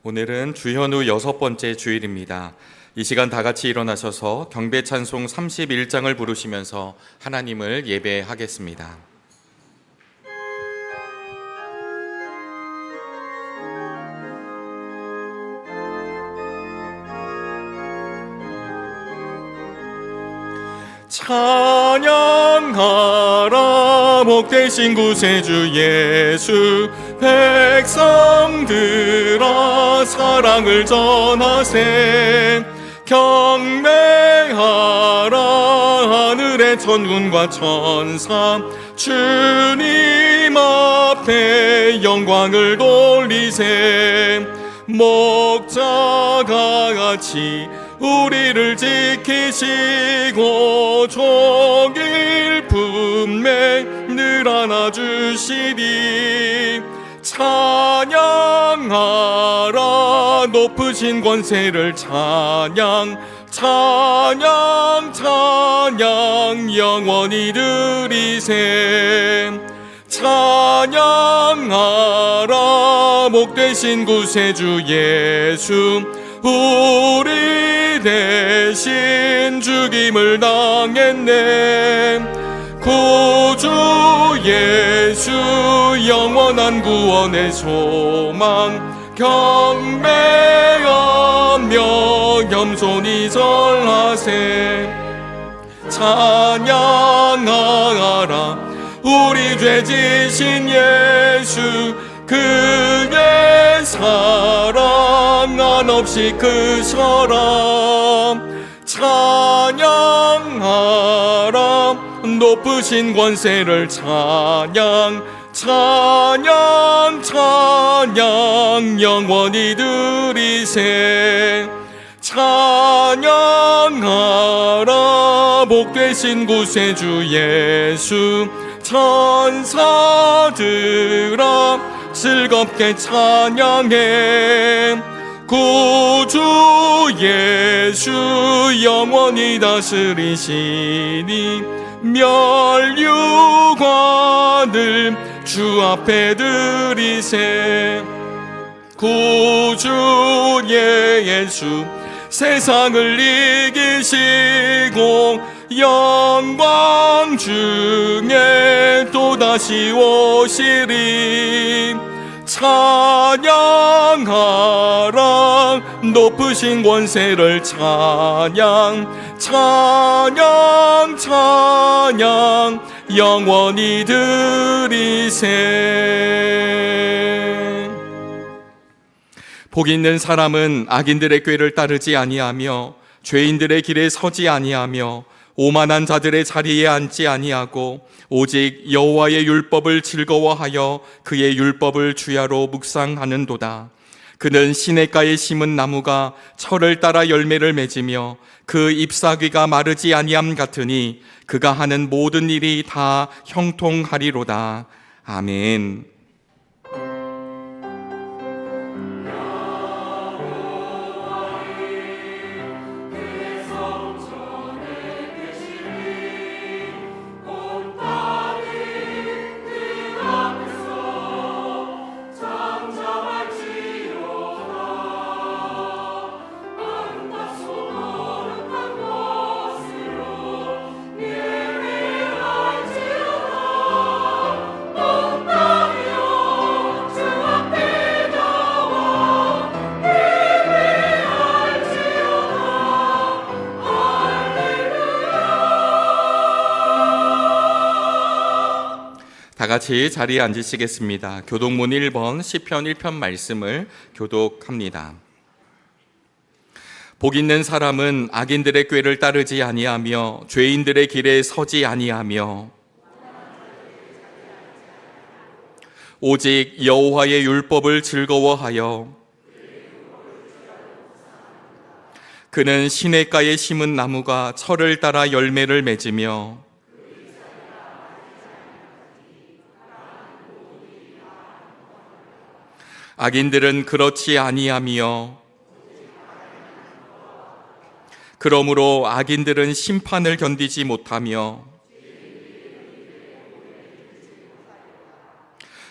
오늘은 주현우 6번째 주일입니다. 이 시간 다 같이 일어나셔서 경배 찬송 31장을 부르시면서 하나님을 예배하겠습니다. 찬양하라 복되신 구세주 예수, 백성들아 사랑을 전하세. 경배하라 하늘의 천군과 천사, 주님 앞에 영광을 돌리세. 목자가 같이 우리를 지키시고 종일 품에 늘 안아주시리. 찬양하라 높으신 권세를 찬양, 찬양 찬양 영원히 드리세. 찬양하라 목되신 구세주 예수, 우리 대신 죽임을 당했네. 구주 예수 영원한 구원의 소망, 경배하며 겸손히 절하세. 찬양하라 우리 죄 지신 예수, 그의 사랑 한없이 크셔라. 찬양하라 높으신 권세를 찬양, 찬양 찬양 영원히 드리세. 찬양하라 복되신 구세주 예수, 천사들아 즐겁게 찬양해. 구주 예수 영원히 다스리시니 멸류관을 주 앞에 드리세. 구주 예수 세상을 이기시고 영광 중에 또다시 오시리. 찬양하라 높으신 권세를 찬양, 찬양 찬양 영원히 드리세. 복 있는 사람은 악인들의 꾀를 따르지 아니하며 죄인들의 길에 서지 아니하며 오만한 자들의 자리에 앉지 아니하고 오직 여호와의 율법을 즐거워하여 그의 율법을 주야로 묵상하는도다. 그는 시냇가에 심은 나무가 철을 따라 열매를 맺으며 그 잎사귀가 마르지 아니함 같으니 그가 하는 모든 일이 다 형통하리로다. 아멘. 다 같이 자리에 앉으시겠습니다. 교독문 1번 시편 1편 말씀을 교독합니다. 복 있는 사람은 악인들의 꾀를 따르지 아니하며 죄인들의 길에 서지 아니하며 오직 여호와의 율법을 즐거워하여 그는 시냇가에 심은 나무가 철을 따라 열매를 맺으며 악인들은 그렇지 아니하며 그러므로 악인들은 심판을 견디지 못하며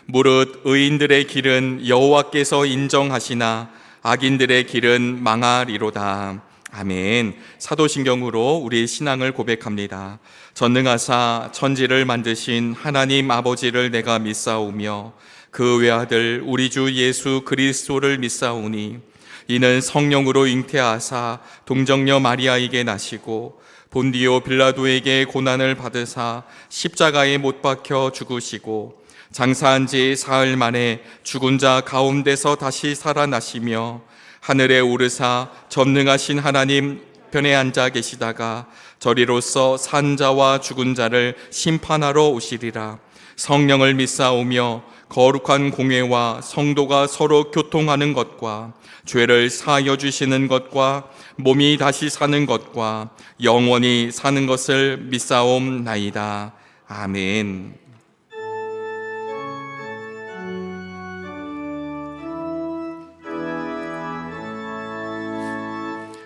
무릇 의인들의 길은 여호와께서 인정하시나 악인들의 길은 망하리로다. 아멘. 사도신경으로 우리의 신앙을 고백합니다. 전능하사 천지를 만드신 하나님 아버지를 내가 믿사오며 그 외아들 우리 주 예수 그리스도를 믿사오니 이는 성령으로 잉태하사 동정녀 마리아에게 나시고 본디오 빌라도에게 고난을 받으사 십자가에 못 박혀 죽으시고 장사한 지 사흘 만에 죽은 자 가운데서 다시 살아나시며 하늘에 오르사 전능하신 하나님 편에 앉아 계시다가 저리로서 산 자와 죽은 자를 심판하러 오시리라. 성령을 믿사오며 거룩한 공회와 성도가 서로 교통하는 것과 죄를 사하여 주시는 것과 몸이 다시 사는 것과 영원히 사는 것을 믿사옵나이다. 아멘.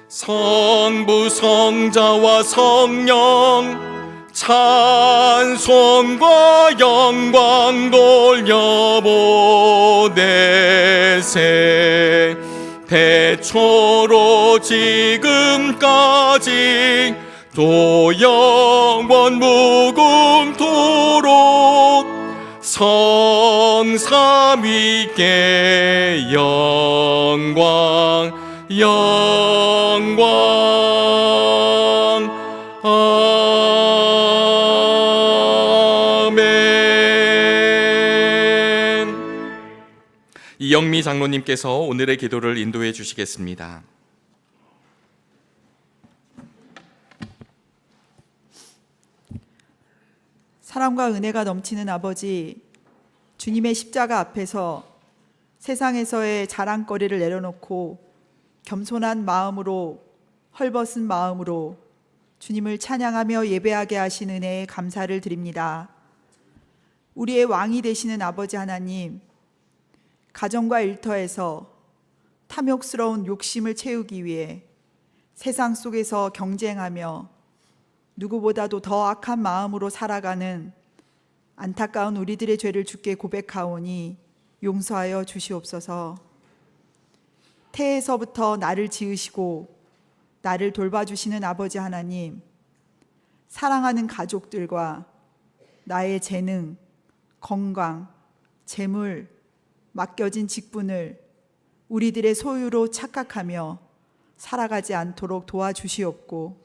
성부 성자와 성령 찬송과 영광 돌려보내세. 태초로 지금까지 또 영원 무궁토록 성삼위께 영광 아멘. 이영미 장로님께서 오늘의 기도를 인도해 주시겠습니다. 사랑과 은혜가 넘치는 아버지, 주님의 십자가 앞에서 세상에서의 자랑거리를 내려놓고 겸손한 마음으로, 헐벗은 마음으로 주님을 찬양하며 예배하게 하신 은혜에 감사를 드립니다. 우리의 왕이 되시는 아버지 하나님, 가정과 일터에서 탐욕스러운 욕심을 채우기 위해 세상 속에서 경쟁하며 누구보다도 더 악한 마음으로 살아가는 안타까운 우리들의 죄를 주께 고백하오니 용서하여 주시옵소서. 태에서부터 나를 지으시고 나를 돌봐주시는 아버지 하나님, 사랑하는 가족들과 나의 재능, 건강, 재물, 맡겨진 직분을 우리들의 소유로 착각하며 살아가지 않도록 도와주시옵고,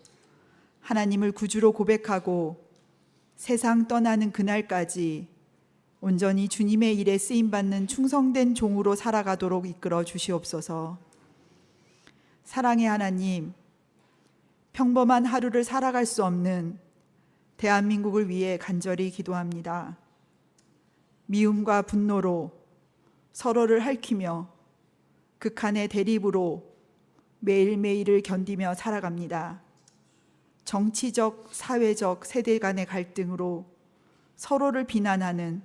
하나님을 구주로 고백하고 세상 떠나는 그날까지 온전히 주님의 일에 쓰임받는 충성된 종으로 살아가도록 이끌어 주시옵소서. 사랑의 하나님, 평범한 하루를 살아갈 수 없는 대한민국을 위해 간절히 기도합니다. 미움과 분노로 서로를 핥히며 극한의 대립으로 매일매일을 견디며 살아갑니다. 정치적, 사회적, 세대 간의 갈등으로 서로를 비난하는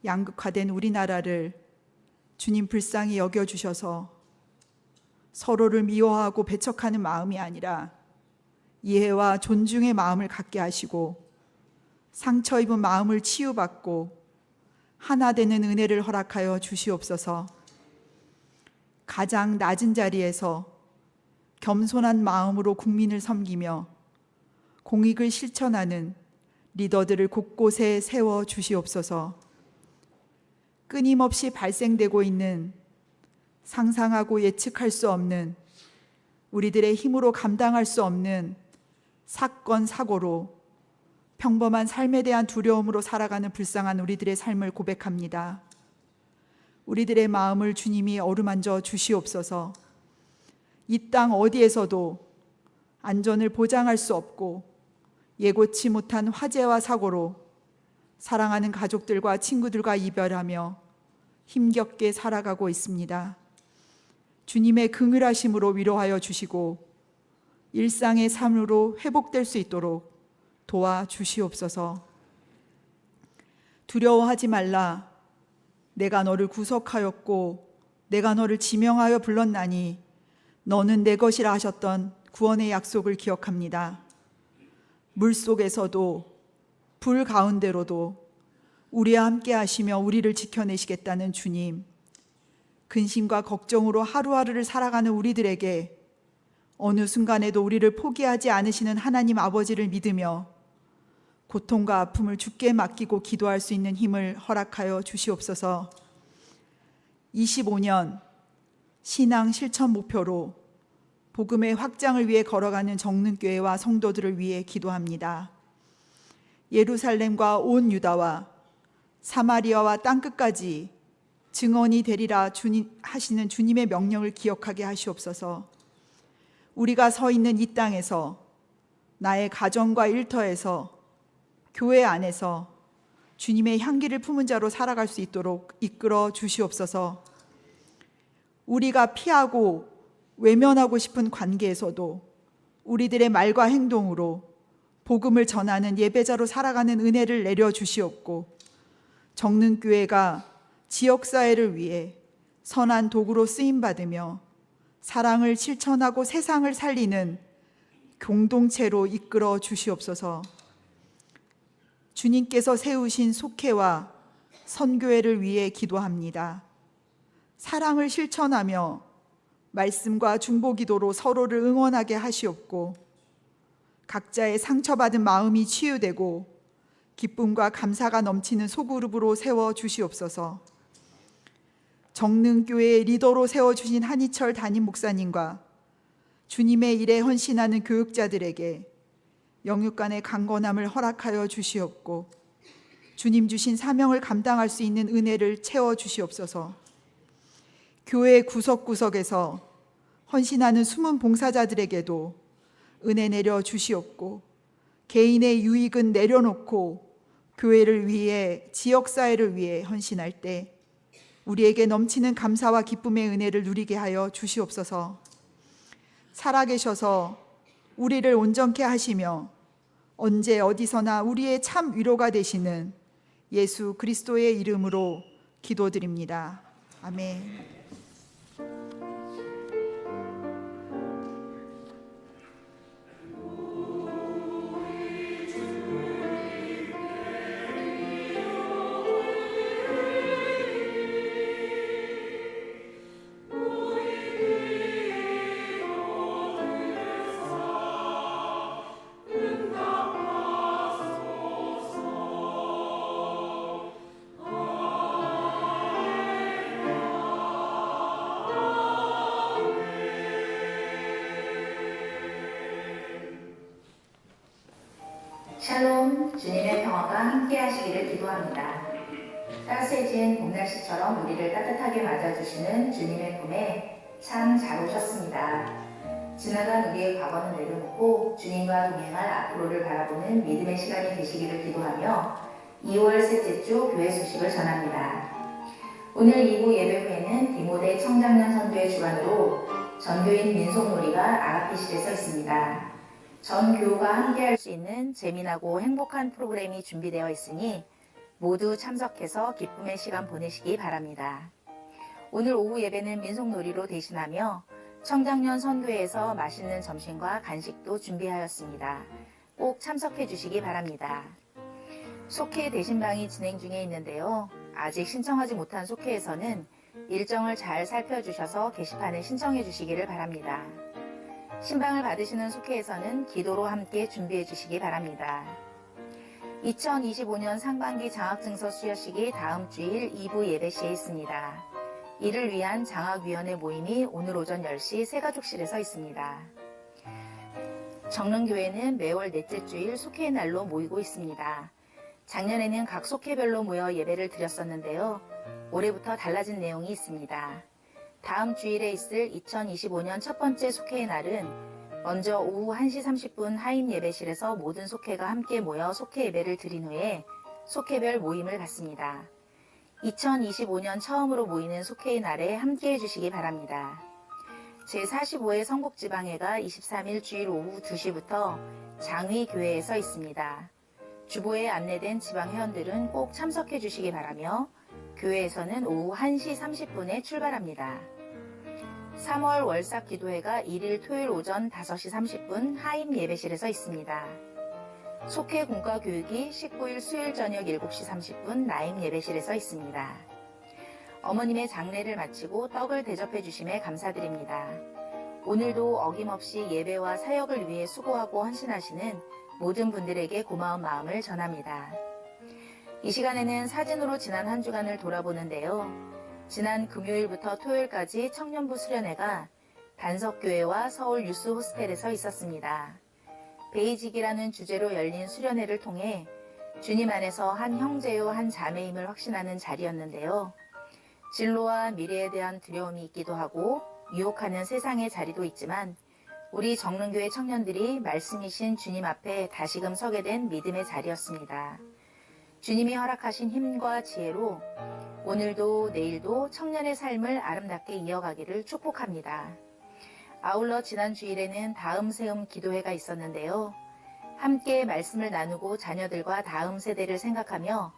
양극화된 우리나라를 주님 불쌍히 여겨주셔서 서로를 미워하고 배척하는 마음이 아니라 이해와 존중의 마음을 갖게 하시고 상처 입은 마음을 치유받고 하나 되는 은혜를 허락하여 주시옵소서. 가장 낮은 자리에서 겸손한 마음으로 국민을 섬기며 공익을 실천하는 리더들을 곳곳에 세워 주시옵소서. 끊임없이 발생되고 있는 상상하고 예측할 수 없는 우리들의 힘으로 감당할 수 없는 사건, 사고로 평범한 삶에 대한 두려움으로 살아가는 불쌍한 우리들의 삶을 고백합니다. 우리들의 마음을 주님이 어루만져 주시옵소서. 이 땅 어디에서도 안전을 보장할 수 없고 예고치 못한 화재와 사고로 사랑하는 가족들과 친구들과 이별하며 힘겹게 살아가고 있습니다. 주님의 긍휼하심으로 위로하여 주시고 일상의 삶으로 회복될 수 있도록 도와주시옵소서. 두려워하지 말라. 내가 너를 구속하였고 내가 너를 지명하여 불렀나니 너는 내 것이라 하셨던 구원의 약속을 기억합니다. 물속에서도 불 가운데로도 우리와 함께 하시며 우리를 지켜내시겠다는 주님, 근심과 걱정으로 하루하루를 살아가는 우리들에게 어느 순간에도 우리를 포기하지 않으시는 하나님 아버지를 믿으며 고통과 아픔을 주께 맡기고 기도할 수 있는 힘을 허락하여 주시옵소서. 25년 신앙 실천 목표로 복음의 확장을 위해 걸어가는 정릉교회와 성도들을 위해 기도합니다. 예루살렘과 온 유다와 사마리아와 땅끝까지 증언이 되리라 하시는 주님의 명령을 기억하게 하시옵소서. 우리가 서 있는 이 땅에서, 나의 가정과 일터에서, 교회 안에서 주님의 향기를 품은 자로 살아갈 수 있도록 이끌어 주시옵소서. 우리가 피하고 외면하고 싶은 관계에서도 우리들의 말과 행동으로 복음을 전하는 예배자로 살아가는 은혜를 내려 주시옵고, 정릉교회가 지역사회를 위해 선한 도구로 쓰임받으며 사랑을 실천하고 세상을 살리는 공동체로 이끌어 주시옵소서. 주님께서 세우신 속회와 선교회를 위해 기도합니다. 사랑을 실천하며 말씀과 중보기도로 서로를 응원하게 하시옵고, 각자의 상처받은 마음이 치유되고 기쁨과 감사가 넘치는 소그룹으로 세워 주시옵소서. 정릉교회의 리더로 세워주신 한희철 담임 목사님과 주님의 일에 헌신하는 교육자들에게 영육간의 강건함을 허락하여 주시옵고, 주님 주신 사명을 감당할 수 있는 은혜를 채워 주시옵소서. 교회 구석구석에서 헌신하는 숨은 봉사자들에게도 은혜 내려 주시옵고, 개인의 유익은 내려놓고 교회를 위해, 지역사회를 위해 헌신할 때 우리에게 넘치는 감사와 기쁨의 은혜를 누리게 하여 주시옵소서. 살아계셔서 우리를 온전케 하시며 언제 어디서나 우리의 참 위로가 되시는 예수 그리스도의 이름으로 기도드립니다. 아멘. 샬롬, 주님의 평화가 함께 하시기를 기도합니다. 따스해진 봄날씨처럼 우리를 따뜻하게 맞아주시는 주님의 품에 참 잘 오셨습니다. 지나간 우리의 과거는 내려놓고 주님과 동행할 앞으로를 바라보는 믿음의 시간이 되시기를 기도하며 2월 셋째 주 교회 소식을 전합니다. 오늘 2부 예배 후에는 디모데 청장년 선교의 주관으로 전교인 민속놀이가 아가피실에 서 있습니다. 전 교우가 함께할 수 있는 재미나고 행복한 프로그램이 준비되어 있으니 모두 참석해서 기쁨의 시간 보내시기 바랍니다. 오늘 오후 예배는 민속놀이로 대신하며 청장년 선교회에서 맛있는 점심과 간식도 준비하였습니다. 꼭 참석해 주시기 바랍니다. 속회 대신방이 진행 중에 있는데요. 아직 신청하지 못한 속회에서는 일정을 잘 살펴주셔서 게시판에 신청해 주시기를 바랍니다. 신방을 받으시는 속회에서는 기도로 함께 준비해 주시기 바랍니다. 2025년 상반기 장학증서 수여식이 다음 주일 2부 예배 시에 있습니다. 이를 위한 장학위원회 모임이 오늘 오전 10시 새가족실에서 있습니다. 정릉교회는 매월 넷째 주일 속회의 날로 모이고 있습니다. 작년에는 각 속회별로 모여 예배를 드렸었는데요. 올해부터 달라진 내용이 있습니다. 다음 주일에 있을 2025년 첫 번째 속회의 날은 먼저 오후 1시 30분 하임 예배실에서 모든 속회가 함께 모여 속회 예배를 드린 후에 속회별 모임을 갖습니다. 2025년 처음으로 모이는 속회의 날에 함께 해주시기 바랍니다. 제45회 성북지방회가 23일 주일 오후 2시부터 장위교회에서 있습니다. 주보에 안내된 지방회원들은 꼭 참석해 주시기 바라며 교회에서는 오후 1시 30분에 출발합니다. 3월 월삭 기도회가 1일 토요일 오전 5시 30분 하임 예배실에서 있습니다. 속회 공과 교육이 19일 수요일 저녁 7시 30분 나임 예배실에서 있습니다. 어머님의 장례를 마치고 떡을 대접해 주심에 감사드립니다. 오늘도 어김없이 예배와 사역을 위해 수고하고 헌신하시는 모든 분들에게 고마운 마음을 전합니다. 이 시간에는 사진으로 지난 한 주간을 돌아보는데요. 지난 금요일부터 토요일까지 청년부 수련회가 반석교회와 서울 유스 호스텔에서 있었습니다. 베이직이라는 주제로 열린 수련회를 통해 주님 안에서 한 형제요 한 자매임을 확신하는 자리였는데요. 진로와 미래에 대한 두려움이 있기도 하고 유혹하는 세상의 자리도 있지만 우리 정릉교회 청년들이 말씀이신 주님 앞에 다시금 서게 된 믿음의 자리였습니다. 주님이 허락하신 힘과 지혜로 오늘도 내일도 청년의 삶을 아름답게 이어가기를 축복합니다. 아울러 지난 주일에는 다음 세움 기도회가 있었는데요. 함께 말씀을 나누고 자녀들과 다음 세대를 생각하며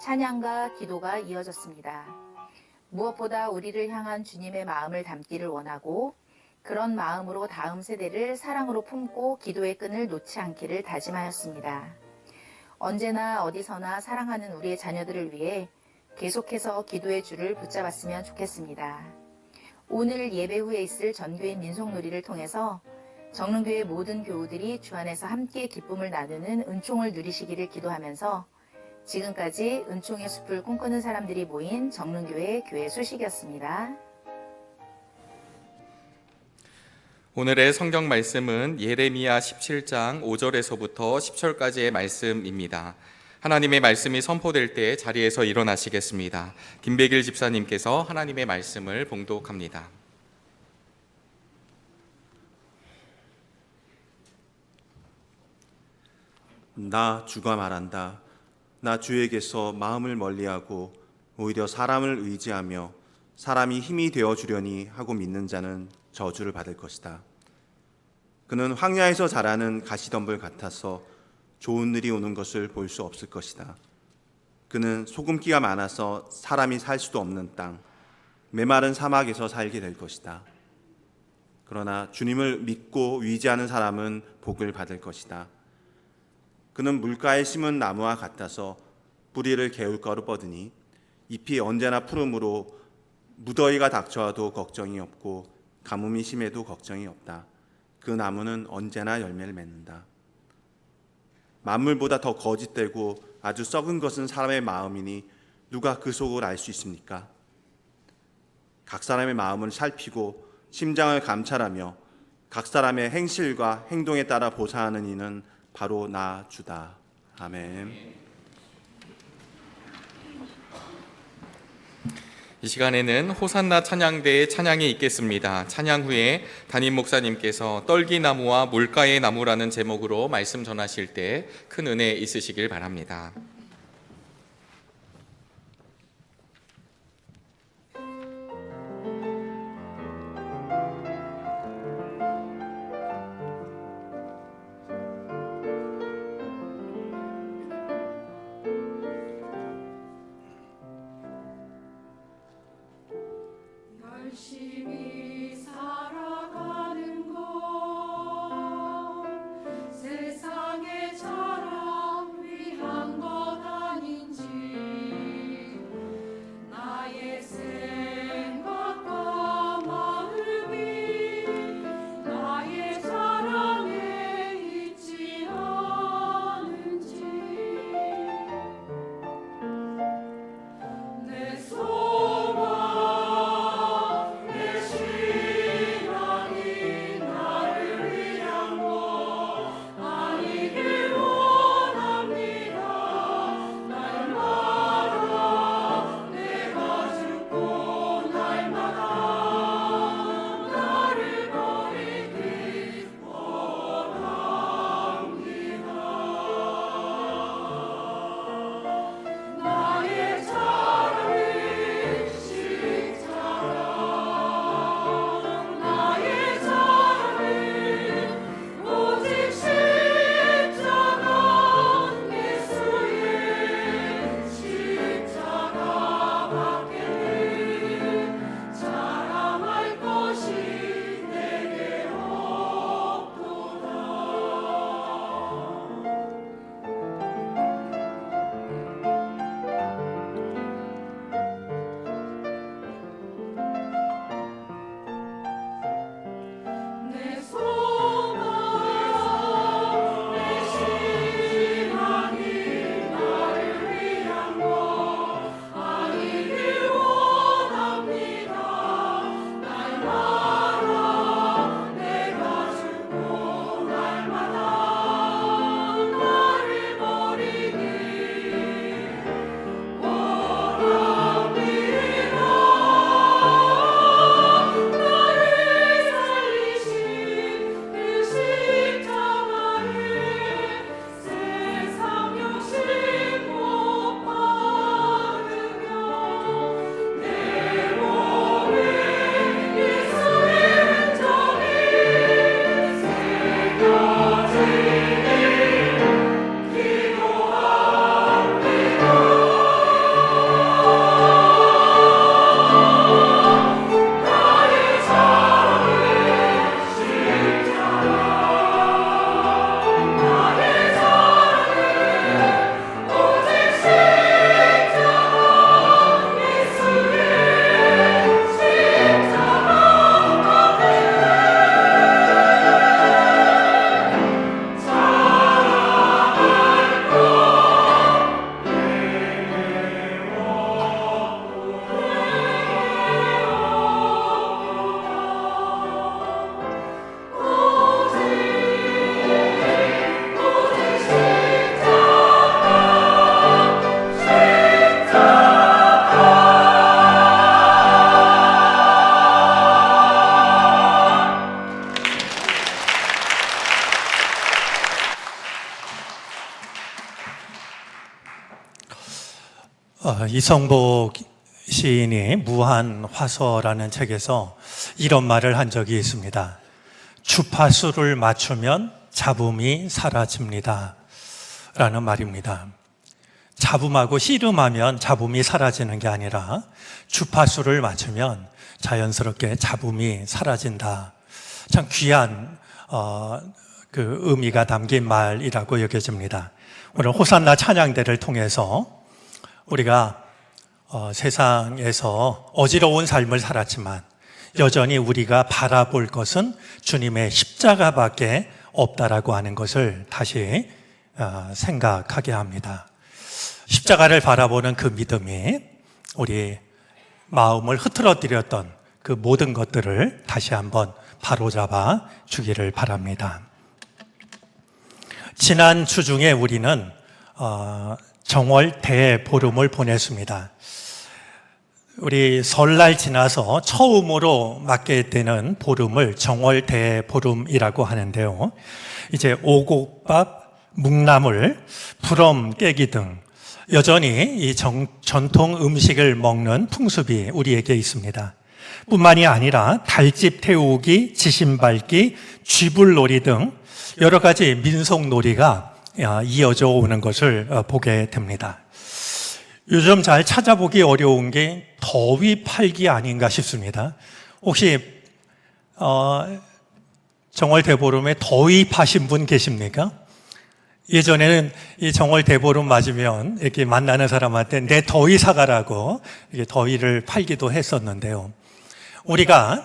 찬양과 기도가 이어졌습니다. 무엇보다 우리를 향한 주님의 마음을 담기를 원하고 그런 마음으로 다음 세대를 사랑으로 품고 기도의 끈을 놓지 않기를 다짐하였습니다. 언제나 어디서나 사랑하는 우리의 자녀들을 위해 계속해서 기도의 줄을 붙잡았으면 좋겠습니다. 오늘 예배 후에 있을 전교인 민속놀이를 통해서 정릉교회 모든 교우들이 주 안에서 함께 기쁨을 나누는 은총을 누리시기를 기도하면서 지금까지 은총의 숲을 꿈꾸는 사람들이 모인 정릉교회 교회 소식이었습니다. 오늘의 성경 말씀은 예레미야 17장 5절에서부터 10절까지의 말씀입니다. 하나님의 말씀이 선포될 때 자리에서 일어나시겠습니다. 김백일 집사님께서 하나님의 말씀을 봉독합니다. 나 주가 말한다. 나 주에게서 마음을 멀리하고 오히려 사람을 의지하며 사람이 힘이 되어주려니 하고 믿는 자는 저주를 받을 것이다. 그는 황야에서 자라는 가시덤불 같아서 좋은 일이 오는 것을 볼 수 없을 것이다. 그는 소금기가 많아서 사람이 살 수도 없는 땅, 메마른 사막에서 살게 될 것이다. 그러나 주님을 믿고 의지하는 사람은 복을 받을 것이다. 그는 물가에 심은 나무와 같아서 뿌리를 개울가로 뻗으니 잎이 언제나 푸르므로 무더위가 닥쳐와도 걱정이 없고 가뭄이 심해도 걱정이 없다. 그 나무는 언제나 열매를 맺는다. 만물보다 더 거짓되고 아주 썩은 것은 사람의 마음이니 누가 그 속을 알 수 있습니까? 각 사람의 마음을 살피고 심장을 감찰하며 각 사람의 행실과 행동에 따라 보상하는 이는 바로 나 주다. 아멘. 이 시간에는 호산나 찬양대의 찬양이 있겠습니다. 찬양 후에 담임 목사님께서 떨기나무와 물가의 나무라는 제목으로 말씀 전하실 때 큰 은혜 있으시길 바랍니다. 열심히 살아가는 것 세상의 자랑 위한 것 아닌지 나의 생각과 마음이 나의 자랑에 있지 않은지 내 소망 내 시 이성복 시인이 무한화서라는 책에서 이런 말을 한 적이 있습니다. 주파수를 맞추면 잡음이 사라집니다. 라는 말입니다. 잡음하고 씨름하면 잡음이 사라지는 게 아니라 주파수를 맞추면 자연스럽게 잡음이 사라진다. 참 귀한 그 의미가 담긴 말이라고 여겨집니다. 오늘 호산나 찬양대를 통해서 우리가 세상에서 어지러운 삶을 살았지만 여전히 우리가 바라볼 것은 주님의 십자가밖에 없다라고 하는 것을 다시 생각하게 합니다. 십자가를 바라보는 그 믿음이 우리 마음을 흐트러뜨렸던 그 모든 것들을 다시 한번 바로잡아 주기를 바랍니다. 지난 주 중에 우리는 정월 대보름을 보냈습니다. 우리 설날 지나서 처음으로 맞게 되는 보름을 정월 대보름이라고 하는데요. 이제 오곡밥, 묵나물, 부럼 깨기 등 여전히 이 전통 음식을 먹는 풍습이 우리에게 있습니다. 뿐만이 아니라 달집 태우기, 지신 밟기, 쥐불놀이 등 여러 가지 민속놀이가 이어져 오는 것을 보게 됩니다. 요즘 잘 찾아보기 어려운 게 더위 팔기 아닌가 싶습니다. 혹시 정월 대보름에 더위 파신 분 계십니까? 예전에는 이 정월 대보름 맞으면 이렇게 만나는 사람한테 내 더위 사가라고 이렇게 더위를 팔기도 했었는데요. 우리가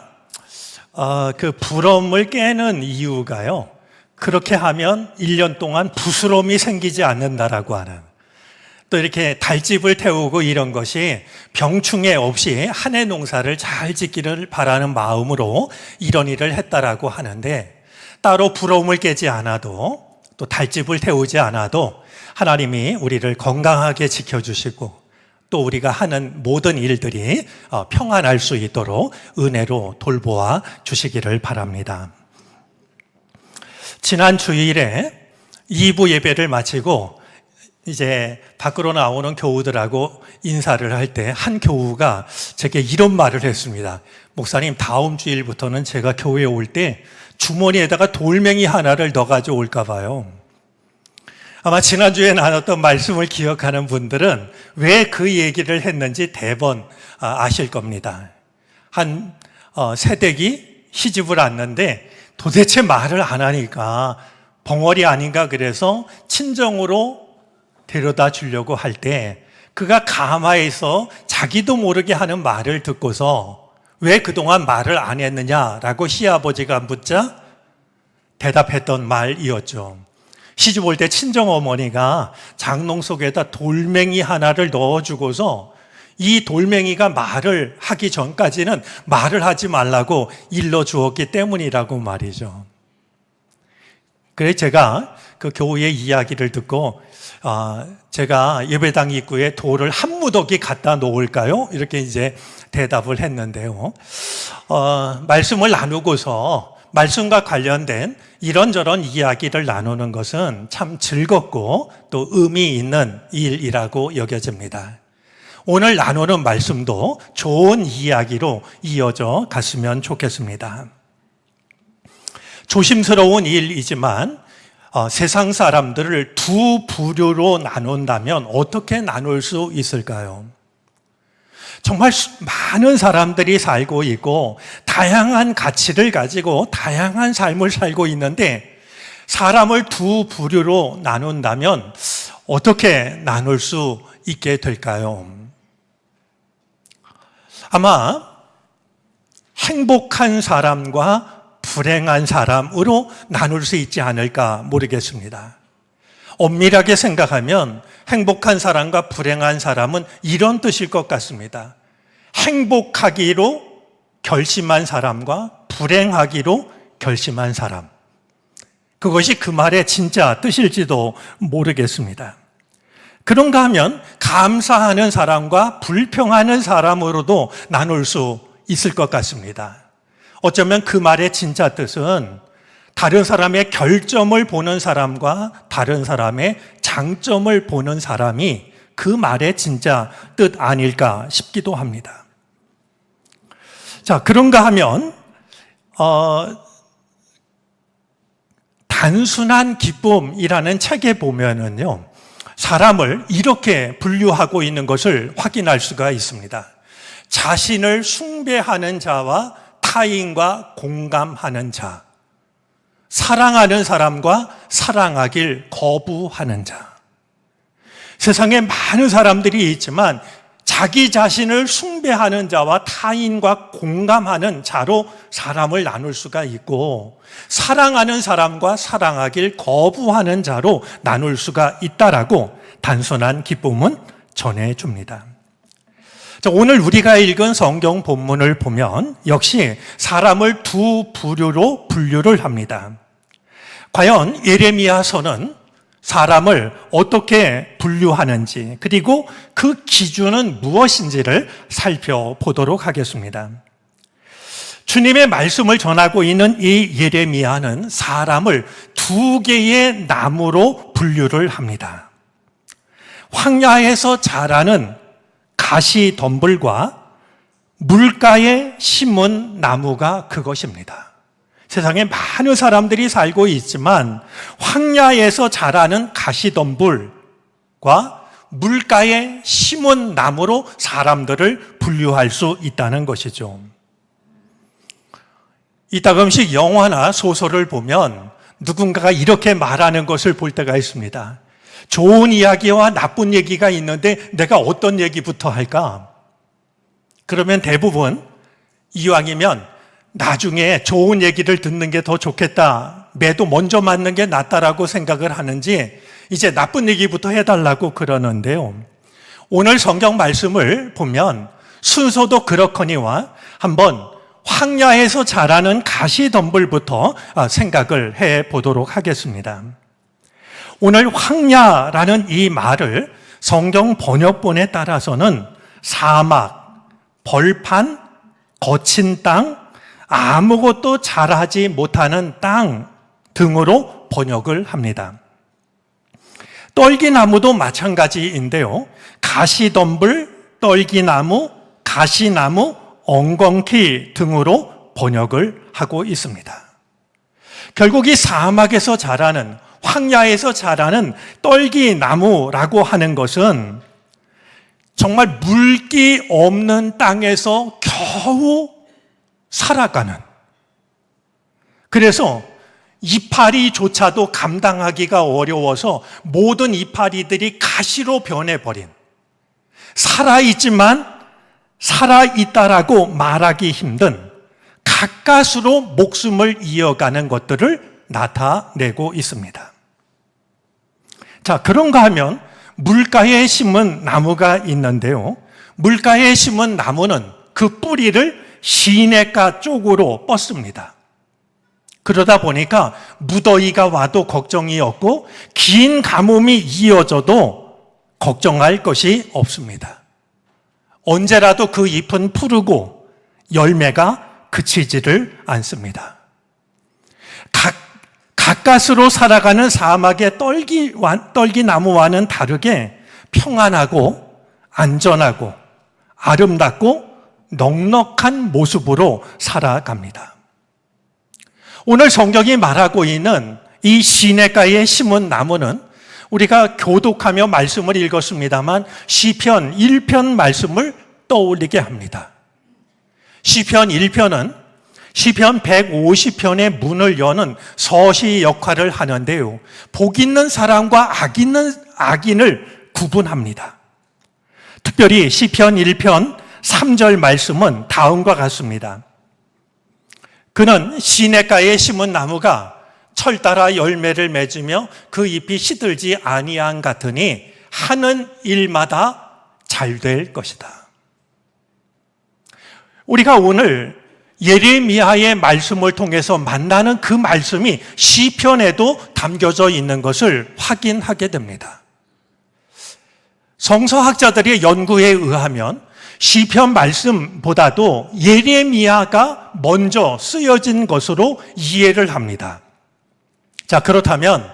그 부럼을 깨는 이유가요, 그렇게 하면 1년 동안 부스럼이 생기지 않는다라고 하는, 또 이렇게 달집을 태우고 이런 것이 병충해 없이 한 해 농사를 잘 짓기를 바라는 마음으로 이런 일을 했다라고 하는데, 따로 부럼을 깨지 않아도 또 달집을 태우지 않아도 하나님이 우리를 건강하게 지켜주시고 또 우리가 하는 모든 일들이 평안할 수 있도록 은혜로 돌보아 주시기를 바랍니다. 지난 주일에 2부 예배를 마치고 이제 밖으로 나오는 교우들하고 인사를 할 때 한 교우가 제게 이런 말을 했습니다. 목사님, 다음 주일부터는 제가 교회에 올 때 주머니에다가 돌멩이 하나를 넣어가지고 올까 봐요. 아마 지난주에 나눴던 말씀을 기억하는 분들은 왜 그 얘기를 했는지 대번 아실 겁니다. 한 새댁이 시집을 왔는데 도대체 말을 안 하니까 벙어리 아닌가 그래서 친정으로 데려다 주려고 할 때 그가 가마에서 자기도 모르게 하는 말을 듣고서 왜 그동안 말을 안 했느냐라고 시아버지가 묻자 대답했던 말이었죠. 시집 올 때 친정어머니가 장롱 속에다 돌멩이 하나를 넣어주고서 이 돌멩이가 말을 하기 전까지는 말을 하지 말라고 일러주었기 때문이라고 말이죠. 그래서 제가 그 교우의 이야기를 듣고 제가 예배당 입구에 돌을 한 무더기 갖다 놓을까요? 이렇게 이제 대답을 했는데요. 말씀을 나누고서 말씀과 관련된 이런저런 이야기를 나누는 것은 참 즐겁고 또 의미 있는 일이라고 여겨집니다. 오늘 나누는 말씀도 좋은 이야기로 이어져 갔으면 좋겠습니다. 조심스러운 일이지만 세상 사람들을 두 부류로 나눈다면 어떻게 나눌 수 있을까요? 정말 많은 사람들이 살고 있고 다양한 가치를 가지고 다양한 삶을 살고 있는데 사람을 두 부류로 나눈다면 어떻게 나눌 수 있게 될까요? 아마 행복한 사람과 불행한 사람으로 나눌 수 있지 않을까 모르겠습니다. 엄밀하게 생각하면 행복한 사람과 불행한 사람은 이런 뜻일 것 같습니다. 행복하기로 결심한 사람과 불행하기로 결심한 사람. 그것이 그 말의 진짜 뜻일지도 모르겠습니다. 그런가 하면 감사하는 사람과 불평하는 사람으로도 나눌 수 있을 것 같습니다. 어쩌면 그 말의 진짜 뜻은 다른 사람의 결점을 보는 사람과 다른 사람의 장점을 보는 사람이 그 말의 진짜 뜻 아닐까 싶기도 합니다. 자, 그런가 하면 단순한 기쁨이라는 책에 보면은요, 사람을 이렇게 분류하고 있는 것을 확인할 수가 있습니다. 자신을 숭배하는 자와 타인과 공감하는 자, 사랑하는 사람과 사랑하길 거부하는 자. 세상에 많은 사람들이 있지만 자기 자신을 숭배하는 자와 타인과 공감하는 자로 사람을 나눌 수가 있고, 사랑하는 사람과 사랑하길 거부하는 자로 나눌 수가 있다라고 단순한 기쁨은 전해줍니다. 자, 오늘 우리가 읽은 성경 본문을 보면 역시 사람을 두 부류로 분류를 합니다. 과연 예레미야서는 사람을 어떻게 분류하는지, 그리고 그 기준은 무엇인지를 살펴보도록 하겠습니다. 주님의 말씀을 전하고 있는 이 예레미야는 사람을 두 개의 나무로 분류를 합니다. 황야에서 자라는 가시덤불과 물가에 심은 나무가 그것입니다. 세상에 많은 사람들이 살고 있지만 황야에서 자라는 가시덤불과 물가에 심은 나무로 사람들을 분류할 수 있다는 것이죠. 이따금씩 영화나 소설을 보면 누군가가 이렇게 말하는 것을 볼 때가 있습니다. 좋은 이야기와 나쁜 얘기가 있는데 내가 어떤 얘기부터 할까? 그러면 대부분 이왕이면 나중에 좋은 얘기를 듣는 게 더 좋겠다, 매도 먼저 맞는 게 낫다라고 생각을 하는지 이제 나쁜 얘기부터 해달라고 그러는데요. 오늘 성경 말씀을 보면 순서도 그렇거니와 한번 황야에서 자라는 가시덤불부터 생각을 해보도록 하겠습니다. 오늘 황야라는 이 말을 성경 번역본에 따라서는 사막, 벌판, 거친 땅, 아무것도 자라지 못하는 땅 등으로 번역을 합니다. 떨기나무도 마찬가지인데요. 가시덤불, 떨기나무, 가시나무, 엉겅퀴 등으로 번역을 하고 있습니다. 결국 이 사막에서 자라는, 황야에서 자라는 떨기나무라고 하는 것은 정말 물기 없는 땅에서 겨우 살아가는, 그래서 이파리조차도 감당하기가 어려워서 모든 이파리들이 가시로 변해버린, 살아있지만 살아있다라고 말하기 힘든 가까스로 목숨을 이어가는 것들을 나타내고 있습니다. 자, 그런가 하면 물가에 심은 나무가 있는데요. 물가에 심은 나무는 그 뿌리를 시냇가 쪽으로 뻗습니다. 그러다 보니까 무더위가 와도 걱정이 없고 긴 가뭄이 이어져도 걱정할 것이 없습니다. 언제라도 그 잎은 푸르고 열매가 그치지를 않습니다. 가까스로 살아가는 사막의 떨기나무와는 다르게 평안하고 안전하고 아름답고 넉넉한 모습으로 살아갑니다. 오늘 성경이 말하고 있는 이 시냇가에 심은 나무는 우리가 교독하며 말씀을 읽었습니다만 시편 1편 말씀을 떠올리게 합니다. 시편 1편은 시편 150편의 문을 여는 서시 역할을 하는데요. 복 있는 사람과 악인을 구분합니다. 특별히 시편 1편 3절 말씀은 다음과 같습니다. 그는 시냇가에 심은 나무가 철 따라 열매를 맺으며 그 잎이 시들지 아니한 같으니 하는 일마다 잘 될 것이다. 우리가 오늘 예레미야의 말씀을 통해서 만나는 그 말씀이 시편에도 담겨져 있는 것을 확인하게 됩니다. 성서학자들의 연구에 의하면 시편 말씀보다도 예레미야가 먼저 쓰여진 것으로 이해를 합니다. 자, 그렇다면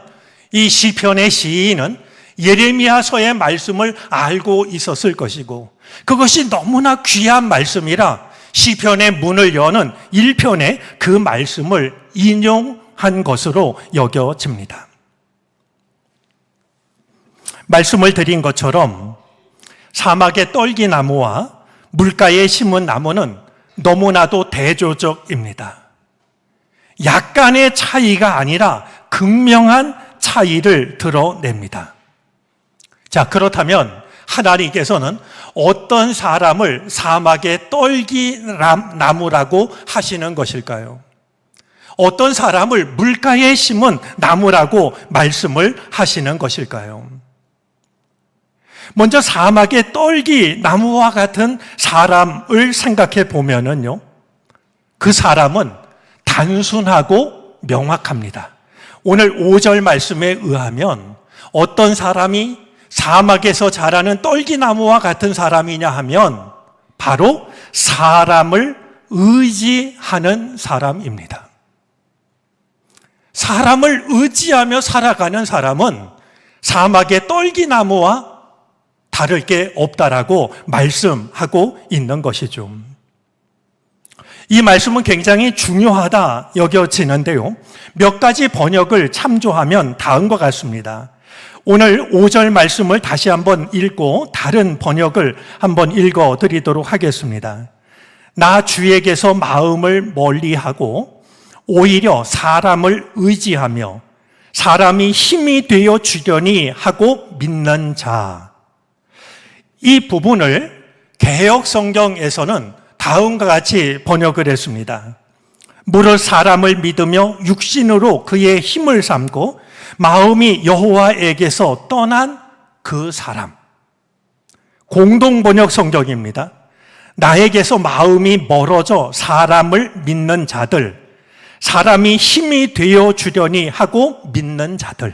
이 시편의 시인은 예레미야서의 말씀을 알고 있었을 것이고 그것이 너무나 귀한 말씀이라 시편의 문을 여는 1편에 그 말씀을 인용한 것으로 여겨집니다. 말씀을 드린 것처럼 사막의 떨기나무와 물가에 심은 나무는 너무나도 대조적입니다. 약간의 차이가 아니라 극명한 차이를 드러냅니다. 자, 그렇다면 하나님께서는 어떤 사람을 사막의 떨기나무라고 하시는 것일까요? 어떤 사람을 물가에 심은 나무라고 말씀을 하시는 것일까요? 먼저 사막의 떨기나무와 같은 사람을 생각해 보면은요, 그 사람은 단순하고 명확합니다. 오늘 5절 말씀에 의하면 어떤 사람이 사막에서 자라는 떨기나무와 같은 사람이냐 하면 바로 사람을 의지하는 사람입니다. 사람을 의지하며 살아가는 사람은 사막의 떨기나무와 다를 게 없다라고 말씀하고 있는 것이죠. 이 말씀은 굉장히 중요하다 여겨지는데요. 몇 가지 번역을 참조하면 다음과 같습니다. 오늘 5절 말씀을 다시 한번 읽고 다른 번역을 한번 읽어드리도록 하겠습니다. 나 주에게서 마음을 멀리하고 오히려 사람을 의지하며 사람이 힘이 되어 주려니 하고 믿는 자. 이 부분을 개역 성경에서는 다음과 같이 번역을 했습니다. 무릇 사람을 믿으며 육신으로 그의 힘을 삼고 마음이 여호와에게서 떠난 그 사람. 공동 번역 성경입니다. 나에게서 마음이 멀어져 사람을 믿는 자들, 사람이 힘이 되어 주려니 하고 믿는 자들.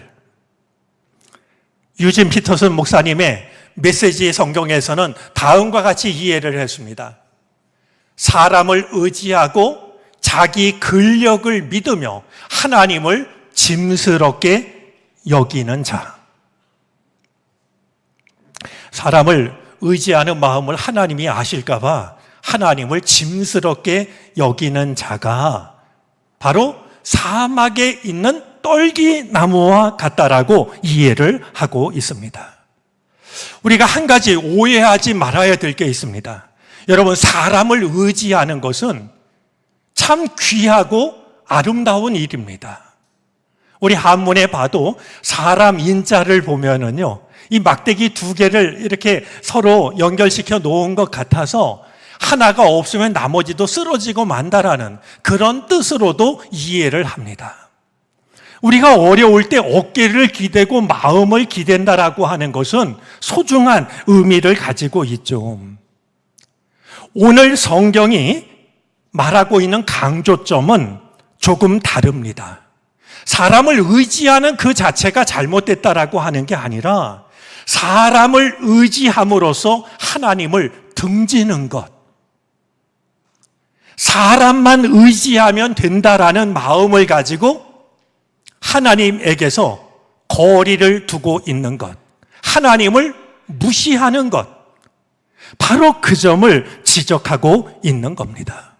유진 피터슨 목사님의 메시지 성경에서는 다음과 같이 이해를 했습니다. 사람을 의지하고 자기 근력을 믿으며 하나님을 짐스럽게 여기는 자. 사람을 의지하는 마음을 하나님이 아실까 봐 하나님을 짐스럽게 여기는 자가 바로 사막에 있는 떨기나무와 같다라고 이해를 하고 있습니다. 우리가 한 가지 오해하지 말아야 될 게 있습니다. 여러분, 사람을 의지하는 것은 참 귀하고 아름다운 일입니다. 우리 한문에 봐도 사람 인자를 보면은요, 이 막대기 두 개를 이렇게 서로 연결시켜 놓은 것 같아서 하나가 없으면 나머지도 쓰러지고 만다라는 그런 뜻으로도 이해를 합니다. 우리가 어려울 때 어깨를 기대고 마음을 기댄다라고 하는 것은 소중한 의미를 가지고 있죠. 오늘 성경이 말하고 있는 강조점은 조금 다릅니다. 사람을 의지하는 그 자체가 잘못됐다라고 하는 게 아니라 사람을 의지함으로써 하나님을 등지는 것. 사람만 의지하면 된다라는 마음을 가지고 하나님에게서 거리를 두고 있는 것. 하나님을 무시하는 것. 바로 그 점을 지적하고 있는 겁니다.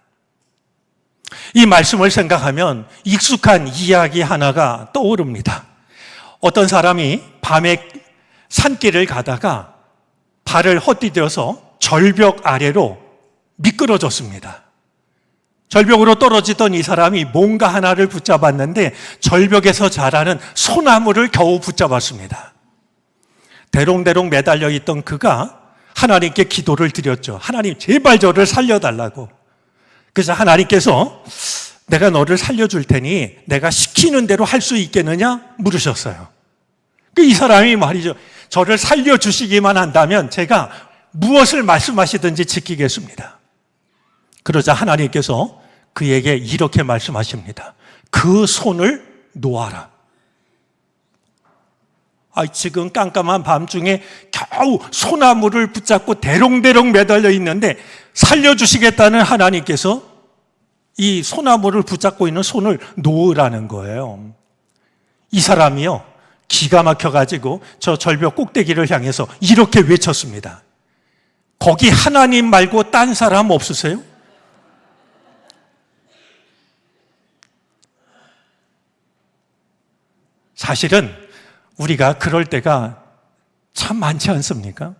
이 말씀을 생각하면 익숙한 이야기 하나가 떠오릅니다. 어떤 사람이 밤에 산길을 가다가 발을 헛디뎌서 절벽 아래로 미끄러졌습니다. 절벽으로 떨어지던 이 사람이 뭔가 하나를 붙잡았는데 절벽에서 자라는 소나무를 겨우 붙잡았습니다. 대롱대롱 매달려 있던 그가 하나님께 기도를 드렸죠. 하나님, 제발 저를 살려달라고. 그래서 하나님께서 내가 너를 살려줄 테니 내가 시키는 대로 할 수 있겠느냐 물으셨어요. 이 사람이 말이죠. 저를 살려주시기만 한다면 제가 무엇을 말씀하시든지 지키겠습니다. 그러자 하나님께서 그에게 이렇게 말씀하십니다. 그 손을 놓아라. 지금 깜깜한 밤중에 겨우 소나무를 붙잡고 대롱대롱 매달려 있는데 살려주시겠다는 하나님께서 이 소나무를 붙잡고 있는 손을 놓으라는 거예요. 이 사람이요, 기가 막혀가지고 저 절벽 꼭대기를 향해서 이렇게 외쳤습니다. 거기 하나님 말고 딴 사람 없으세요? 사실은 우리가 그럴 때가 참 많지 않습니까?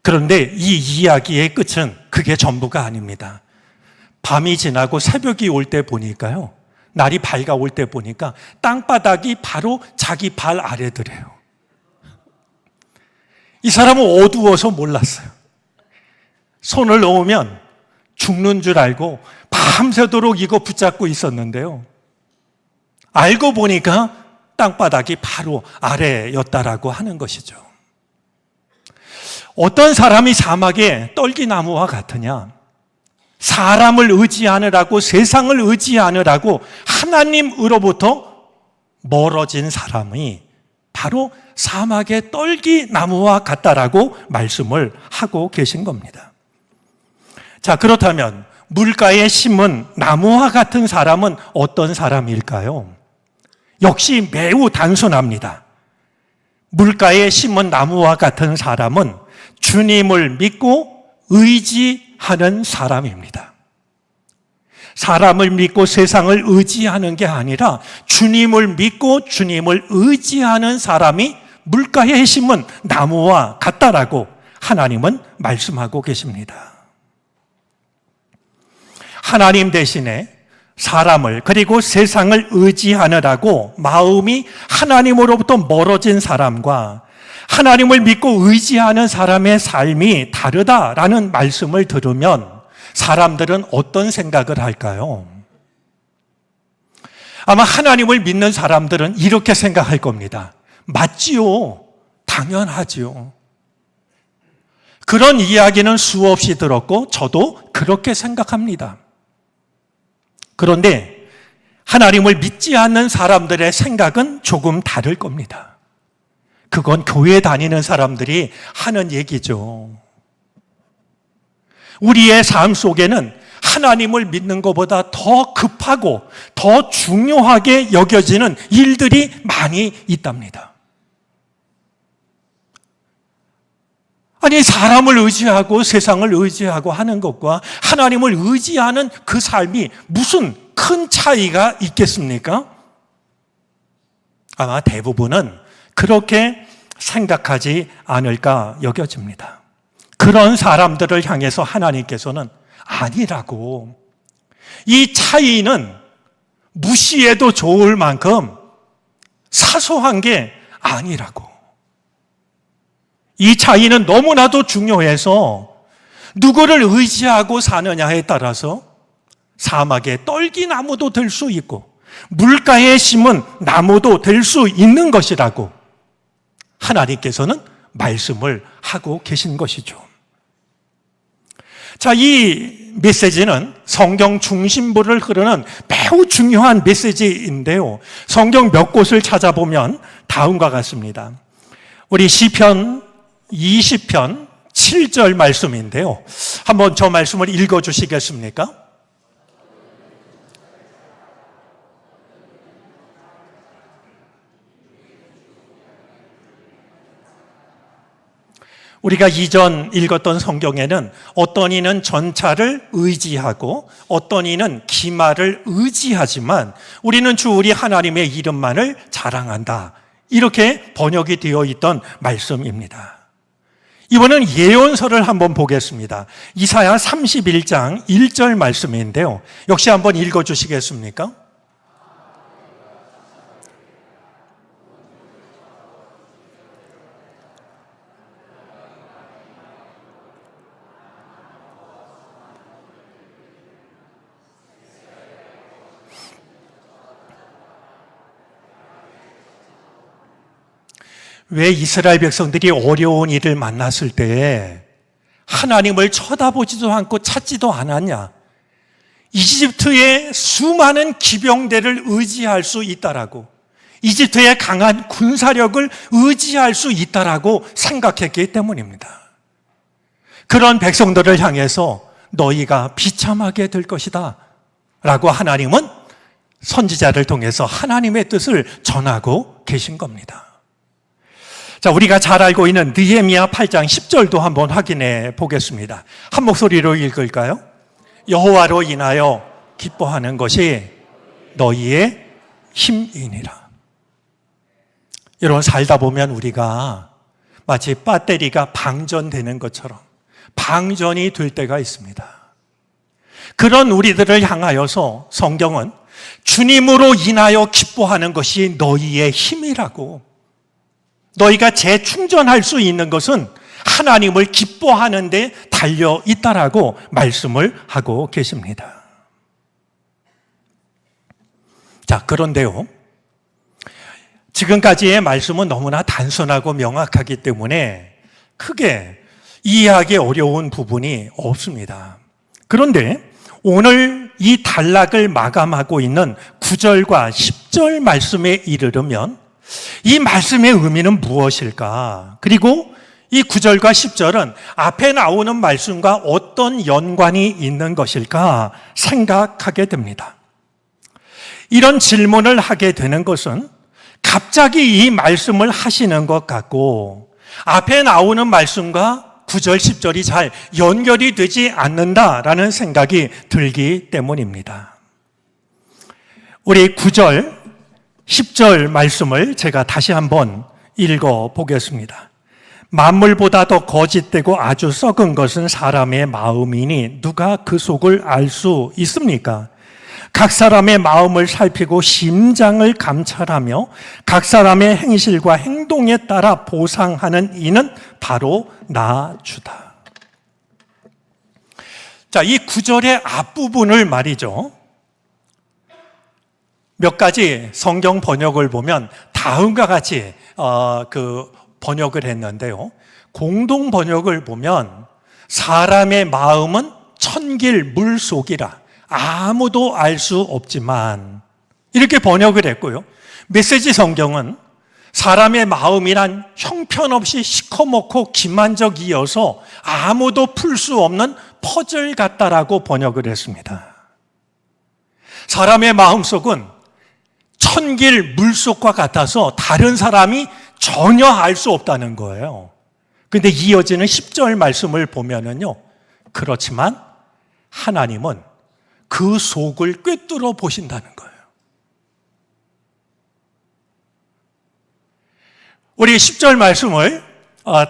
그런데 이 이야기의 끝은 그게 전부가 아닙니다. 밤이 지나고 새벽이 올 때 보니까요, 날이 밝아올 때 보니까 땅바닥이 바로 자기 발 아래더래요. 이 사람은 어두워서 몰랐어요. 손을 놓으면 죽는 줄 알고 밤새도록 이거 붙잡고 있었는데요, 알고 보니까 땅바닥이 바로 아래였다라고 하는 것이죠. 어떤 사람이 사막의 떨기나무와 같으냐? 사람을 의지하느라고, 세상을 의지하느라고 하나님으로부터 멀어진 사람이 바로 사막의 떨기나무와 같다라고 말씀을 하고 계신 겁니다. 자, 그렇다면 물가에 심은 나무와 같은 사람은 어떤 사람일까요? 역시 매우 단순합니다. 물가에 심은 나무와 같은 사람은 주님을 믿고 의지하는 사람입니다. 사람을 믿고 세상을 의지하는 게 아니라 주님을 믿고 주님을 의지하는 사람이 물가에 심은 나무와 같다라고 하나님은 말씀하고 계십니다. 하나님 대신에 사람을, 그리고 세상을 의지하느라고 마음이 하나님으로부터 멀어진 사람과 하나님을 믿고 의지하는 사람의 삶이 다르다라는 말씀을 들으면 사람들은 어떤 생각을 할까요? 아마 하나님을 믿는 사람들은 이렇게 생각할 겁니다. 맞지요. 당연하지요. 그런 이야기는 수없이 들었고 저도 그렇게 생각합니다. 그런데 하나님을 믿지 않는 사람들의 생각은 조금 다를 겁니다. 그건 교회 다니는 사람들이 하는 얘기죠. 우리의 삶 속에는 하나님을 믿는 것보다 더 급하고 더 중요하게 여겨지는 일들이 많이 있답니다. 아니, 사람을 의지하고 세상을 의지하고 하는 것과 하나님을 의지하는 그 삶이 무슨 큰 차이가 있겠습니까? 아마 대부분은 그렇게 생각하지 않을까 여겨집니다. 그런 사람들을 향해서 하나님께서는 아니라고, 이 차이는 무시해도 좋을 만큼 사소한 게 아니라고, 이 차이는 너무나도 중요해서 누구를 의지하고 사느냐에 따라서 사막의 떨기나무도 될 수 있고 물가에 심은 나무도 될 수 있는 것이라고 하나님께서는 말씀을 하고 계신 것이죠. 자, 이 메시지는 성경 중심부를 흐르는 매우 중요한 메시지인데요, 성경 몇 곳을 찾아보면 다음과 같습니다. 우리 시편 20편 7절 말씀인데요, 한번 저 말씀을 읽어주시겠습니까? 우리가 이전 읽었던 성경에는 어떤 이는 전차를 의지하고 어떤 이는 기마를 의지하지만 우리는 주 우리 하나님의 이름만을 자랑한다, 이렇게 번역이 되어 있던 말씀입니다. 이번엔 예언서를 한번 보겠습니다. 이사야 31장 1절 말씀인데요, 역시 한번 읽어주시겠습니까? 왜 이스라엘 백성들이 어려운 일을 만났을 때 하나님을 쳐다보지도 않고 찾지도 않았냐? 이집트의 수많은 기병대를 의지할 수 있다라고, 이집트의 강한 군사력을 의지할 수 있다라고 생각했기 때문입니다. 그런 백성들을 향해서 너희가 비참하게 될 것이다 라고 하나님은 선지자를 통해서 하나님의 뜻을 전하고 계신 겁니다. 자, 우리가 잘 알고 있는 느헤미야 8장 10절도 한번 확인해 보겠습니다. 한 목소리로 읽을까요? 여호와로 인하여 기뻐하는 것이 너희의 힘이니라. 여러분, 살다 보면 우리가 마치 배터리가 방전되는 것처럼 방전이 될 때가 있습니다. 그런 우리들을 향하여서 성경은 주님으로 인하여 기뻐하는 것이 너희의 힘이라고, 너희가 재충전할 수 있는 것은 하나님을 기뻐하는 데 달려 있다라고 말씀을 하고 계십니다. 자, 그런데요, 지금까지의 말씀은 너무나 단순하고 명확하기 때문에 크게 이해하기 어려운 부분이 없습니다. 그런데 오늘 이 단락을 마감하고 있는 9절과 10절 말씀에 이르르면 이 말씀의 의미는 무엇일까? 그리고 이 9절과 10절은 앞에 나오는 말씀과 어떤 연관이 있는 것일까 생각하게 됩니다. 이런 질문을 하게 되는 것은 갑자기 이 말씀을 하시는 것 같고 앞에 나오는 말씀과 9절, 10절이 잘 연결이 되지 않는다라는 생각이 들기 때문입니다. 우리 9절, 10절 말씀을 제가 다시 한번 읽어 보겠습니다. 만물보다 더 거짓되고 아주 썩은 것은 사람의 마음이니 누가 그 속을 알 수 있습니까? 각 사람의 마음을 살피고 심장을 감찰하며 각 사람의 행실과 행동에 따라 보상하는 이는 바로 나 주다. 자, 이 9절의 앞부분을 말이죠, 몇 가지 성경 번역을 보면 다음과 같이 번역을 했는데요. 공동 번역을 보면 사람의 마음은 천길 물속이라 아무도 알 수 없지만, 이렇게 번역을 했고요. 메시지 성경은 사람의 마음이란 형편없이 시커멓고 기만적이어서 아무도 풀 수 없는 퍼즐 같다라고 번역을 했습니다. 사람의 마음속은 천길 물속과 같아서 다른 사람이 전혀 알 수 없다는 거예요. 그런데 이어지는 10절 말씀을 보면은요, 그렇지만 하나님은 그 속을 꿰뚫어 보신다는 거예요. 우리 10절 말씀을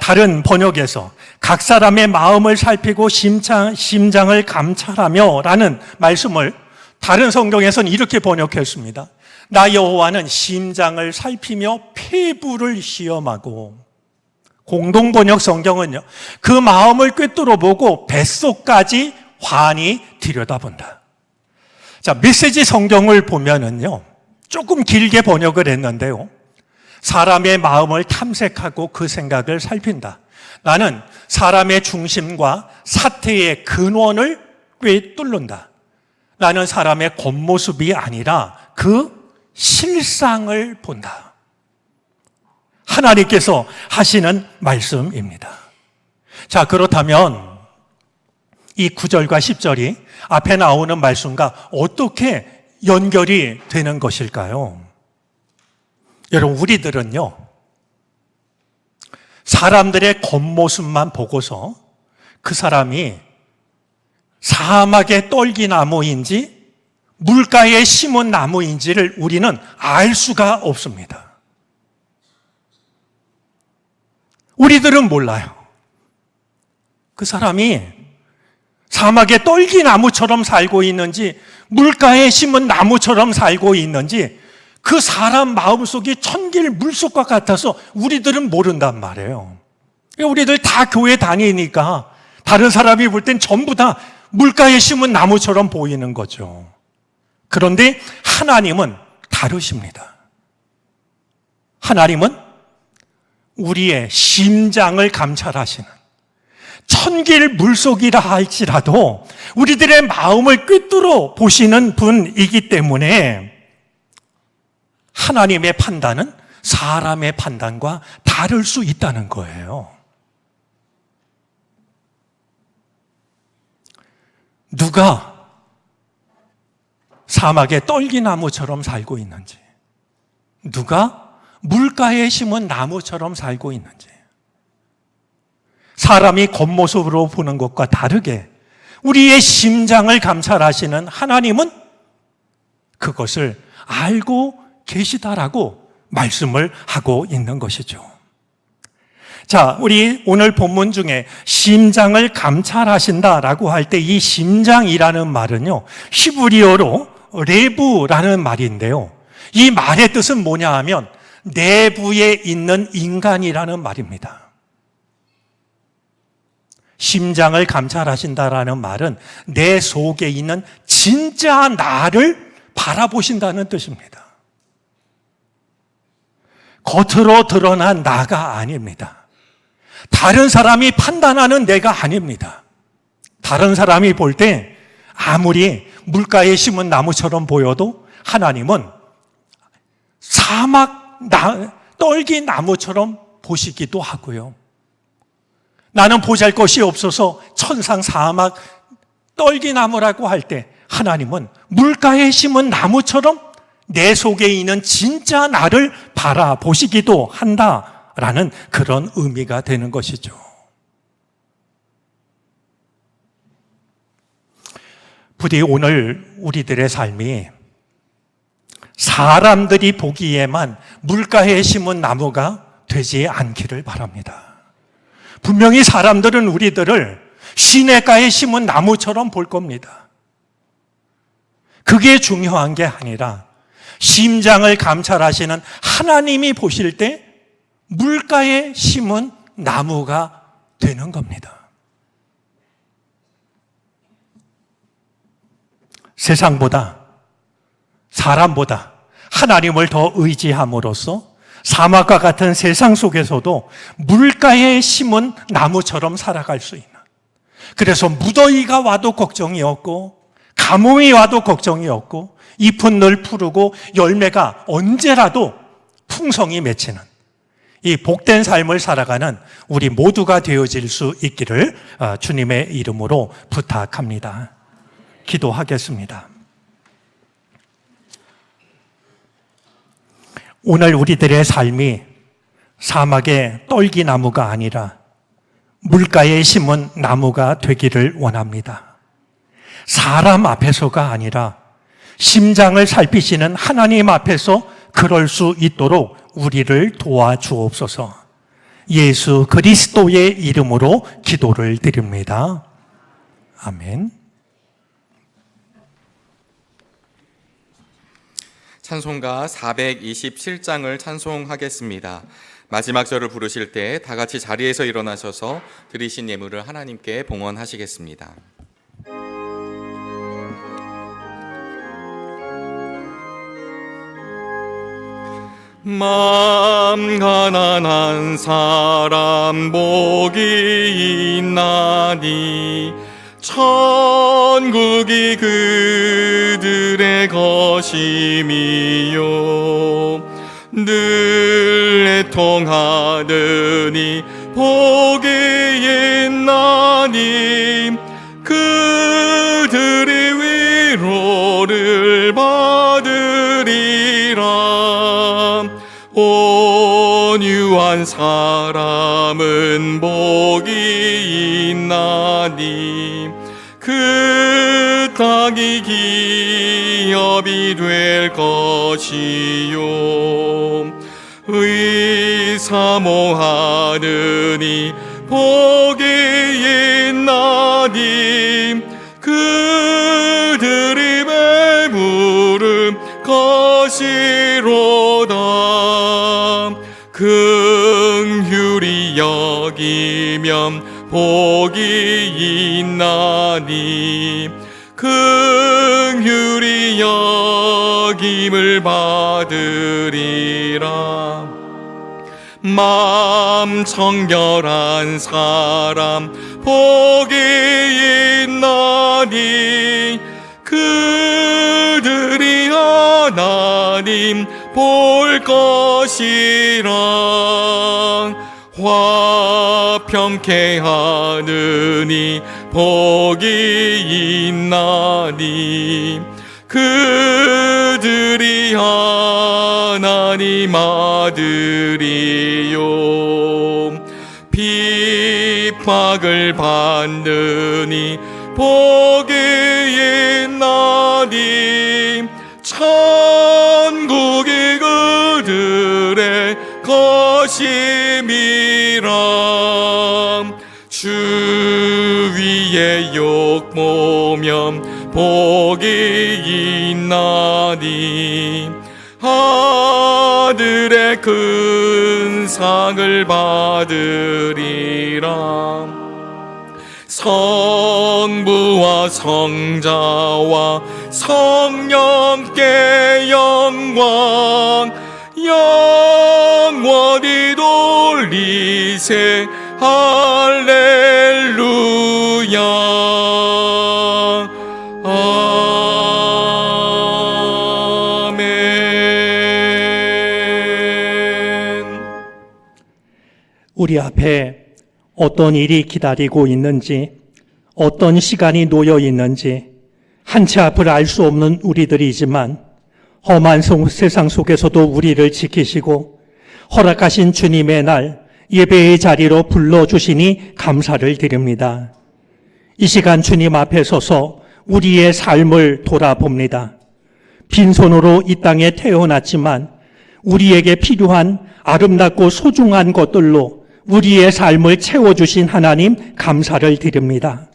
다른 번역에서 각 사람의 마음을 살피고 심장을 감찰하며 라는 말씀을 다른 성경에서는 이렇게 번역했습니다. 나 여호와는 심장을 살피며 폐부를 시험하고, 공동 번역 성경은요, 그 마음을 꿰뚫어 보고 뱃속까지 환히 들여다본다. 자, 메시지 성경을 보면은요, 조금 길게 번역을 했는데요, 사람의 마음을 탐색하고 그 생각을 살핀다. 나는 사람의 중심과 사태의 근원을 꿰뚫는다. 나는 사람의 겉모습이 아니라 그 실상을 본다. 하나님께서 하시는 말씀입니다. 자, 그렇다면 이 9절과 10절이 앞에 나오는 말씀과 어떻게 연결이 되는 것일까요? 여러분, 우리들은요, 사람들의 겉모습만 보고서 그 사람이 사막의 떨기나무인지 물가에 심은 나무인지를 우리는 알 수가 없습니다. 우리들은 몰라요. 그 사람이 사막의 떨기나무처럼 살고 있는지 물가에 심은 나무처럼 살고 있는지 그 사람 마음속이 천길 물속과 같아서 우리들은 모른단 말이에요. 우리들 다 교회 다니니까 다른 사람이 볼 땐 전부 다 물가에 심은 나무처럼 보이는 거죠. 그런데 하나님은 다르십니다. 하나님은 우리의 심장을 감찰하시는, 천길 물속이라 할지라도 우리들의 마음을 꿰뚫어 보시는 분이기 때문에 하나님의 판단은 사람의 판단과 다를 수 있다는 거예요. 누가 사막의 떨기나무처럼 살고 있는지, 누가 물가에 심은 나무처럼 살고 있는지, 사람이 겉모습으로 보는 것과 다르게 우리의 심장을 감찰하시는 하나님은 그것을 알고 계시다라고 말씀을 하고 있는 것이죠. 자, 우리 오늘 본문 중에 심장을 감찰하신다라고 할 때 이 심장이라는 말은요, 히브리어로 레부라는 말인데요. 이 말의 뜻은 뭐냐 하면 내부에 있는 인간이라는 말입니다. 심장을 감찰하신다라는 말은 내 속에 있는 진짜 나를 바라보신다는 뜻입니다. 겉으로 드러난 나가 아닙니다. 다른 사람이 판단하는 내가 아닙니다. 다른 사람이 볼 때 아무리 물가에 심은 나무처럼 보여도 하나님은 사막 떨기 나무처럼 보시기도 하고요. 나는 보잘것이 없어서 천상 사막 떨기나무라고 할 때 하나님은 물가에 심은 나무처럼 내 속에 있는 진짜 나를 바라보시기도 한다라는 그런 의미가 되는 것이죠. 부디 오늘 우리들의 삶이 사람들이 보기에만 물가에 심은 나무가 되지 않기를 바랍니다. 분명히 사람들은 우리들을 시냇가에 심은 나무처럼 볼 겁니다. 그게 중요한 게 아니라 심장을 감찰하시는 하나님이 보실 때 물가에 심은 나무가 되는 겁니다. 세상보다, 사람보다 하나님을 더 의지함으로써 사막과 같은 세상 속에서도 물가에 심은 나무처럼 살아갈 수 있는, 그래서 무더위가 와도 걱정이 없고 가뭄이 와도 걱정이 없고 잎은 늘 푸르고 열매가 언제라도 풍성이 맺히는 이 복된 삶을 살아가는 우리 모두가 되어질 수 있기를 주님의 이름으로 부탁합니다. 기도하겠습니다. 오늘 우리들의 삶이 사막의 떨기나무가 아니라 물가에 심은 나무가 되기를 원합니다. 사람 앞에서가 아니라 심장을 살피시는 하나님 앞에서 그럴 수 있도록 우리를 도와주옵소서. 예수 그리스도의 이름으로 기도를 드립니다. 아멘. 찬송가 427장을 찬송하겠습니다. 마지막 절을 부르실 때 다 같이 자리에서 일어나셔서 드리신 예물을 하나님께 봉헌하시겠습니다. 마음 가난한 사람 복이 있나니 천국이 그들의 것임이요 늘 애통하느니 복이 있나니 그들이 위로를 받으리라. 온유한 사람은 복이 있나니 그 땅이 기업이 될 것이요 의사모하느니 복이 있나니 그들이 배부른 것이로다. 긍휼히 여기면 복이 있나니 긍휼히 여김을 받으리라. 마음 청결한 사람 복이 있나니 그들이 하나님 볼 것이라. 화평케 하느니 복이 있나니 그들이 하나님 아들이요 핍박을 받느니 복이 있나니 천국이 그들의 것임이라. 주 위에 욕보면 복이 있나니 아들의 큰 상을 받으리라. 성부와 성자와 성령께 영광 영원히 돌리세. 할렐루야. 아멘. 우리 앞에 어떤 일이 기다리고 있는지, 어떤 시간이 놓여 있는지 한 치 앞을 알 수 없는 우리들이지만 험한 세상 속에서도 우리를 지키시고 허락하신 주님의 날 예배의 자리로 불러주시니 감사를 드립니다. 이 시간 주님 앞에 서서 우리의 삶을 돌아봅니다. 빈손으로 이 땅에 태어났지만 우리에게 필요한 아름답고 소중한 것들로 우리의 삶을 채워주신 하나님 감사를 드립니다.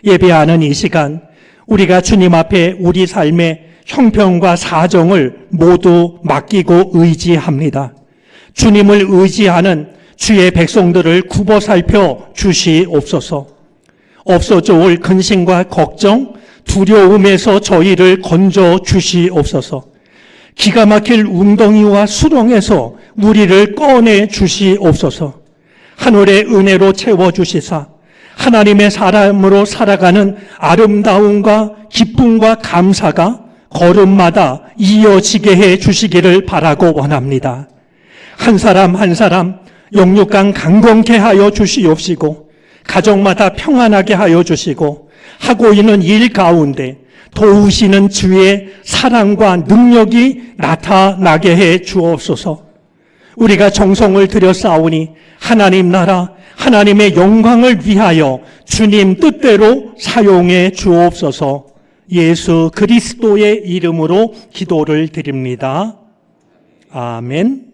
예배하는 이 시간 우리가 주님 앞에 우리 삶의 형편과 사정을 모두 맡기고 의지합니다. 주님을 의지하는 주의 백성들을 굽어 살펴 주시옵소서. 없어져 올 근심과 걱정, 두려움에서 저희를 건져 주시옵소서. 기가 막힐 웅덩이와 수렁에서 우리를 꺼내 주시옵소서. 하늘의 은혜로 채워주시사 하나님의 사람으로 살아가는 아름다움과 기쁨과 감사가 걸음마다 이어지게 해 주시기를 바라고 원합니다. 한 사람 한 사람 영육간 강건케 하여 주시옵시고 가정마다 평안하게 하여 주시고 하고 있는 일 가운데 도우시는 주의 사랑과 능력이 나타나게 해 주옵소서. 우리가 정성을 들여 싸우니 하나님 나라 하나님의 영광을 위하여 주님 뜻대로 사용해 주옵소서. 예수 그리스도의 이름으로 기도를 드립니다. 아멘.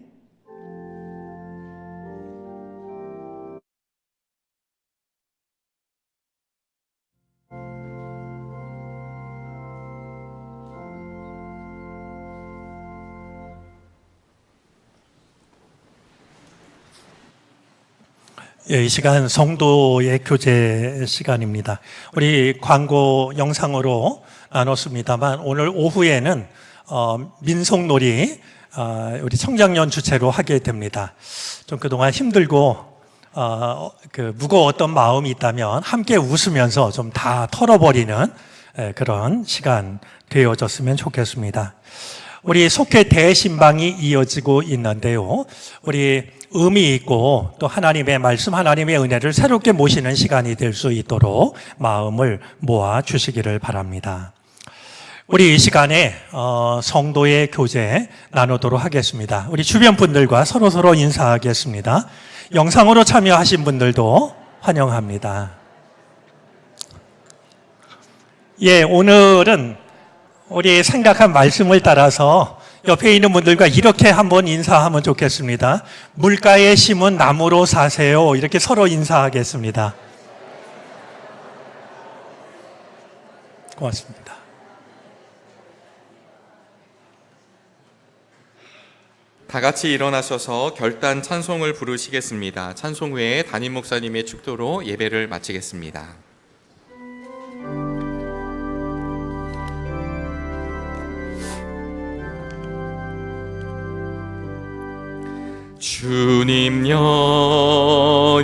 이 시간 성도의 교제 시간입니다. 우리 광고 영상으로 나눴습니다만 오늘 오후에는 민속놀이 우리 청장년 주최로 하게 됩니다. 좀 그동안 힘들고 무거웠던 마음이 있다면 함께 웃으면서 좀 다 털어버리는 그런 시간 되어졌으면 좋겠습니다. 우리 속회 대신방이 이어지고 있는데요. 우리 의미 있고 또 하나님의 말씀, 하나님의 은혜를 새롭게 모시는 시간이 될 수 있도록 마음을 모아 주시기를 바랍니다. 우리 이 시간에 성도의 교제 나누도록 하겠습니다. 우리 주변 분들과 서로 인사하겠습니다. 영상으로 참여하신 분들도 환영합니다. 예, 오늘은 우리 생각한 말씀을 따라서 옆에 있는 분들과 이렇게 한번 인사하면 좋겠습니다. 물가에 심은 나무로 사세요. 이렇게 서로 인사하겠습니다. 고맙습니다. 다 같이 일어나셔서 결단 찬송을 부르시겠습니다. 찬송 후에 담임 목사님의 축도로 예배를 마치겠습니다. 주님여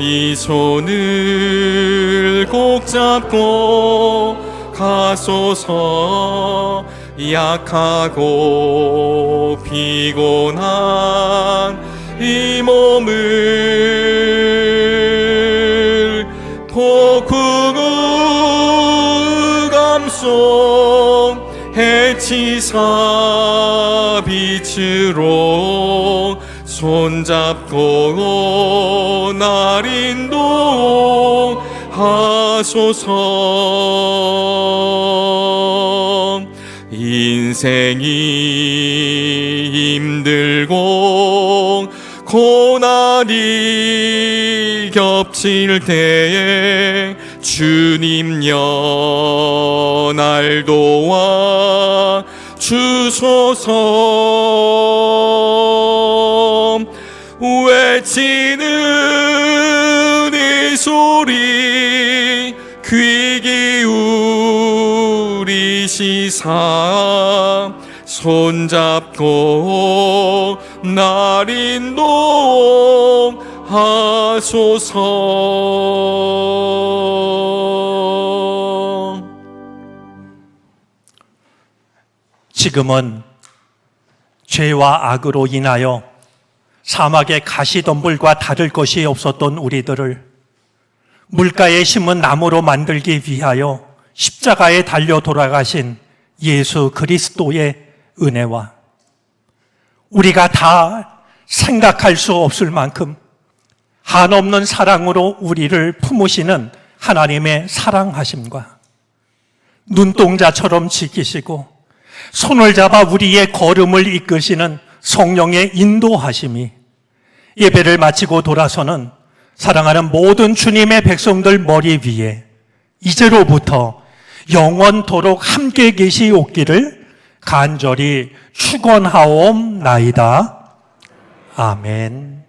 이 손을 꼭 잡고 가소서. 약하고 피곤한 이 몸을 폭풍의 감속 해치사 빛으로 손잡고 날 인도하소서. 인생이 힘들고 고난이 겹칠 때에 주님여 날 도와 주소서. 외치는 이 소리 귀 기울이시사 손잡고 날 인도하소서. 지금은 죄와 악으로 인하여 사막의 가시덤불과 다를 것이 없었던 우리들을 물가에 심은 나무로 만들기 위하여 십자가에 달려 돌아가신 예수 그리스도의 은혜와 우리가 다 생각할 수 없을 만큼 한없는 사랑으로 우리를 품으시는 하나님의 사랑하심과 눈동자처럼 지키시고 손을 잡아 우리의 걸음을 이끄시는 성령의 인도하심이 예배를 마치고 돌아서는 사랑하는 모든 주님의 백성들 머리 위에 이제로부터 영원토록 함께 계시옵기를 간절히 축원하옵나이다. 아멘.